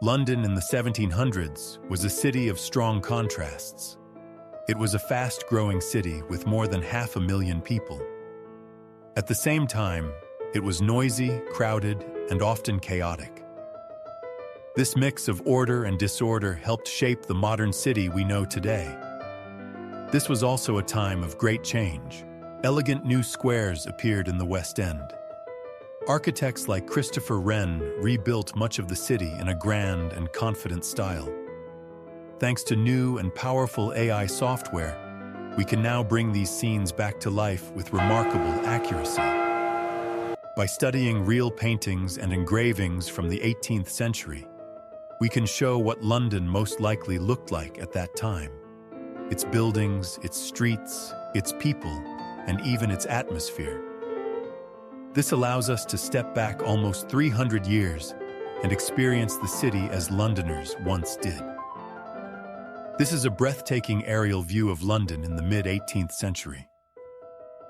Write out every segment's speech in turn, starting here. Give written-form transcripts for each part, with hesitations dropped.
London in the 1700s was a city of strong contrasts. It was a fast-growing city with more than 500,000 people. At the same time, it was noisy, crowded, and often chaotic. This mix of order and disorder helped shape the modern city we know today. This was also a time of great change. Elegant new squares appeared in the West End. Architects like Christopher Wren rebuilt much of the city in a grand and confident style. Thanks to new and powerful AI software, we can now bring these scenes back to life with remarkable accuracy. By studying real paintings and engravings from the 18th century, we can show what London most likely looked like at that time. Its buildings, its streets, its people, and even its atmosphere. This allows us to step back almost 300 years and experience the city as Londoners once did. This is a breathtaking aerial view of London in the mid-18th century.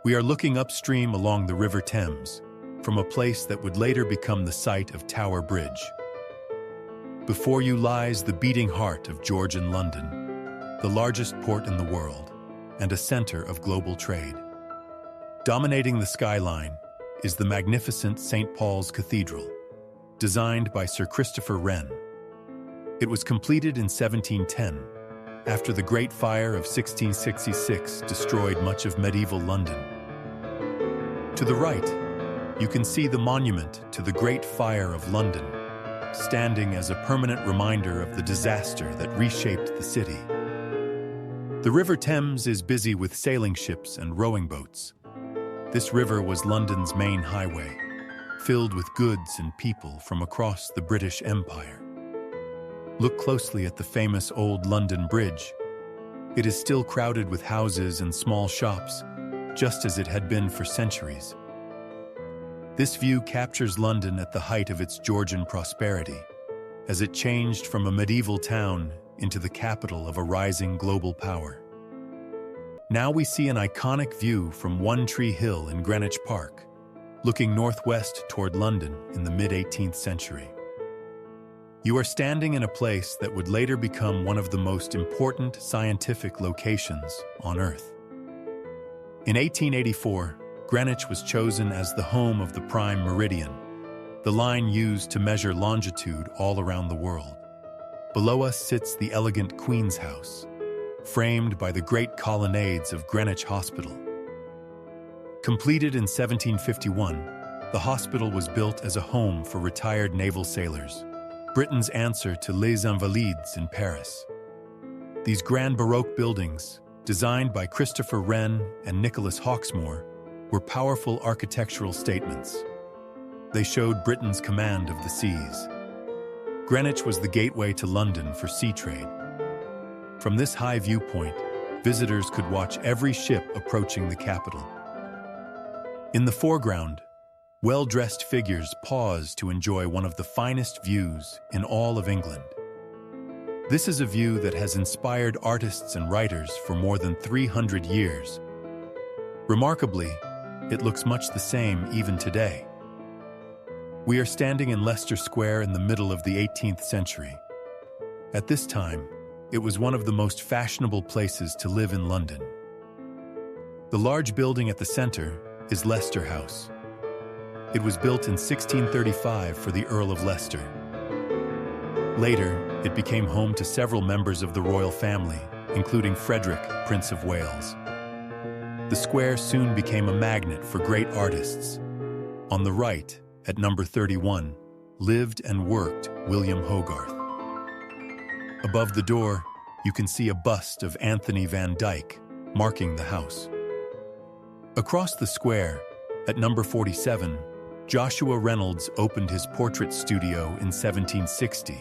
We are looking upstream along the River Thames, from a place that would later become the site of Tower Bridge. Before you lies the beating heart of Georgian London, the largest port in the world, and a center of global trade. Dominating the skyline is the magnificent St. Paul's Cathedral, designed by Sir Christopher Wren. It was completed in 1710, after the Great Fire of 1666 destroyed much of medieval London. To the right, you can see the monument to the Great Fire of London, standing as a permanent reminder of the disaster that reshaped the city. The River Thames is busy with sailing ships and rowing boats. This river was London's main highway, filled with goods and people from across the British Empire. Look closely at the famous Old London Bridge. It is still crowded with houses and small shops, just as it had been for centuries. This view captures London at the height of its Georgian prosperity, as it changed from a medieval town into the capital of a rising global power. Now we see an iconic view from One Tree Hill in Greenwich Park, looking northwest toward London in the mid-18th century. You are standing in a place that would later become one of the most important scientific locations on Earth. In 1884, Greenwich was chosen as the home of the prime meridian, the line used to measure longitude all around the world. Below us sits the elegant Queen's House, framed by the great colonnades of Greenwich Hospital. Completed in 1751, the hospital was built as a home for retired naval sailors, Britain's answer to Les Invalides in Paris. These grand Baroque buildings, designed by Christopher Wren and Nicholas Hawksmoor, were powerful architectural statements. They showed Britain's command of the seas. Greenwich was the gateway to London for sea trade. From this high viewpoint, visitors could watch every ship approaching the capital. In the foreground, well-dressed figures pause to enjoy one of the finest views in all of England. This is a view that has inspired artists and writers for more than 300 years. Remarkably, it looks much the same even today. We are standing in Leicester Square in the middle of the 18th century. At this time, it was one of the most fashionable places to live in London. The large building at the center is Leicester House. It was built in 1635 for the Earl of Leicester. Later, it became home to several members of the royal family, including Frederick, Prince of Wales. The square soon became a magnet for great artists. On the right, at number 31, lived and worked William Hogarth. Above the door, you can see a bust of Anthony van Dyck, marking the house. Across the square, at number 47, Joshua Reynolds opened his portrait studio in 1760.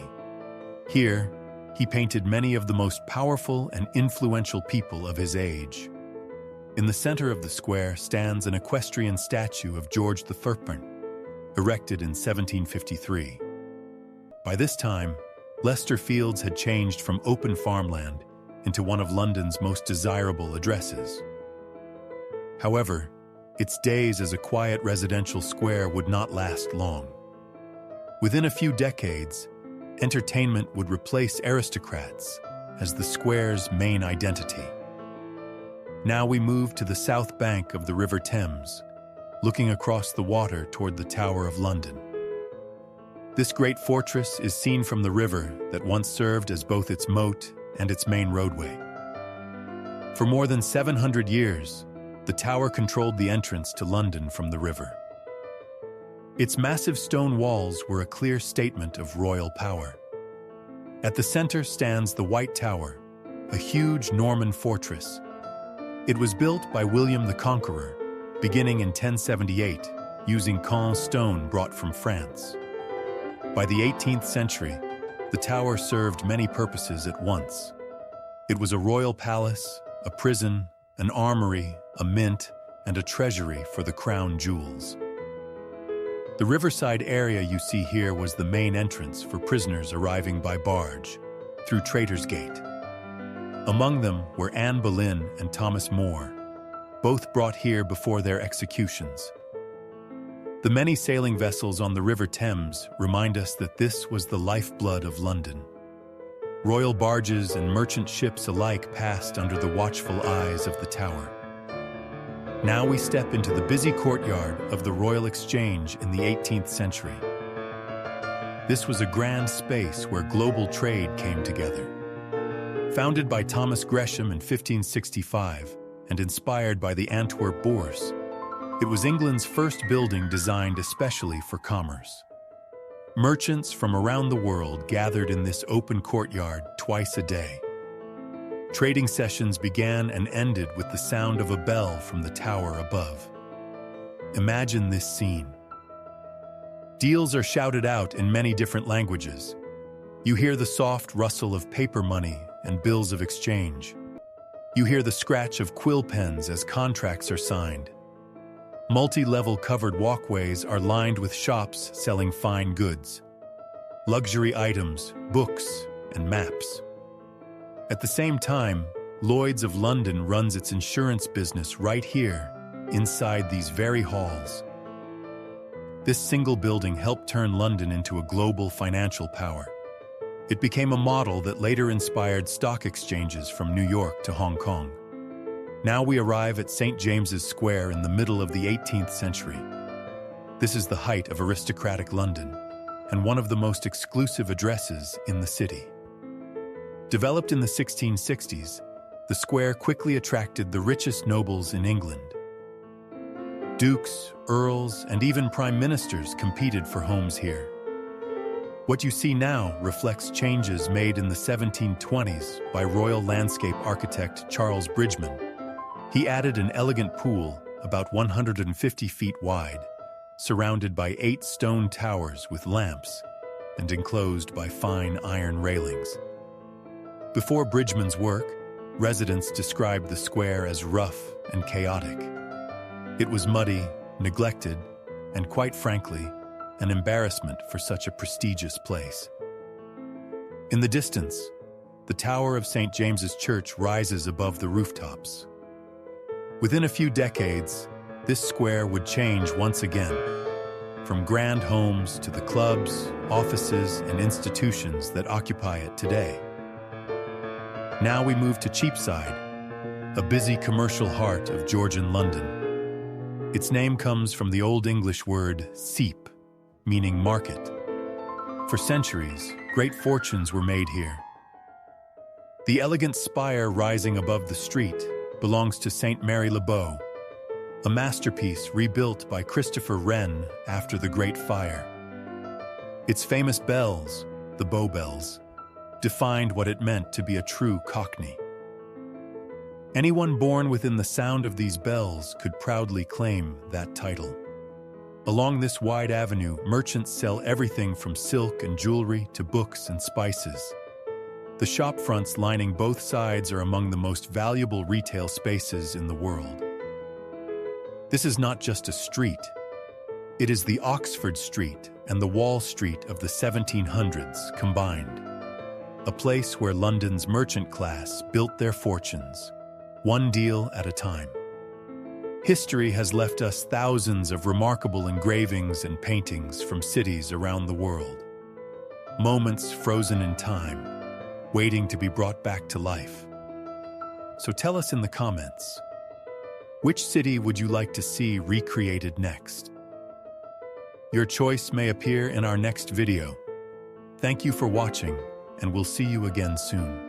Here, he painted many of the most powerful and influential people of his age. In the center of the square stands an equestrian statue of George III, erected in 1753. By this time, Leicester Fields had changed from open farmland into one of London's most desirable addresses. However, its days as a quiet residential square would not last long. Within a few decades, entertainment would replace aristocrats as the square's main identity. Now we move to the south bank of the River Thames, looking across the water toward the Tower of London. This great fortress is seen from the river that once served as both its moat and its main roadway. For more than 700 years, the tower controlled the entrance to London from the river. Its massive stone walls were a clear statement of royal power. At the center stands the White Tower, a huge Norman fortress. It was built by William the Conqueror, beginning in 1078, using Caen stone brought from France. By the 18th century, the tower served many purposes at once. It was a royal palace, a prison, an armory, a mint, and a treasury for the crown jewels. The riverside area you see here was the main entrance for prisoners arriving by barge, through Traitor's Gate. Among them were Anne Boleyn and Thomas More, both brought here before their executions. The many sailing vessels on the River Thames remind us that this was the lifeblood of London. Royal barges and merchant ships alike passed under the watchful eyes of the tower. Now we step into the busy courtyard of the Royal Exchange in the 18th century. This was a grand space where global trade came together. Founded by Thomas Gresham in 1565 and inspired by the Antwerp Bourse, it was England's first building designed especially for commerce. Merchants from around the world gathered in this open courtyard twice a day. Trading sessions began and ended with the sound of a bell from the tower above. Imagine this scene. Deals are shouted out in many different languages. You hear the soft rustle of paper money and bills of exchange. You hear the scratch of quill pens as contracts are signed. Multi-level covered walkways are lined with shops selling fine goods, luxury items, books, and maps. At the same time, Lloyd's of London runs its insurance business right here, inside these very halls. This single building helped turn London into a global financial power. It became a model that later inspired stock exchanges from New York to Hong Kong. Now we arrive at St. James's Square in the middle of the 18th century. This is the height of aristocratic London, and one of the most exclusive addresses in the city. Developed in the 1660s, the square quickly attracted the richest nobles in England. Dukes, earls, and even prime ministers competed for homes here. What you see now reflects changes made in the 1720s by royal landscape architect Charles Bridgeman. He added an elegant pool, about 150 feet wide, surrounded by 8 stone towers with lamps, and enclosed by fine iron railings. Before Bridgeman's work, residents described the square as rough and chaotic. It was muddy, neglected, and quite frankly, an embarrassment for such a prestigious place. In the distance, the tower of St. James's Church rises above the rooftops. Within a few decades, this square would change once again, from grand homes to the clubs, offices, and institutions that occupy it today. Now we move to Cheapside, a busy commercial heart of Georgian London. Its name comes from the Old English word seep, meaning market. For centuries, great fortunes were made here. The elegant spire rising above the street belongs to St. Mary le Bow, a masterpiece rebuilt by Christopher Wren after the Great Fire. Its famous bells, the Bow Bells, defined what it meant to be a true Cockney. Anyone born within the sound of these bells could proudly claim that title. Along this wide avenue, merchants sell everything from silk and jewelry to books and spices. The shop fronts lining both sides are among the most valuable retail spaces in the world. This is not just a street. It is the Oxford Street and the Wall Street of the 1700s combined. A place where London's merchant class built their fortunes, one deal at a time. History has left us thousands of remarkable engravings and paintings from cities around the world. moments frozen in time, waiting to be brought back to life. So tell us in the comments, which city would you like to see recreated next? Your choice may appear in our next video. Thank you for watching, and we'll see you again soon.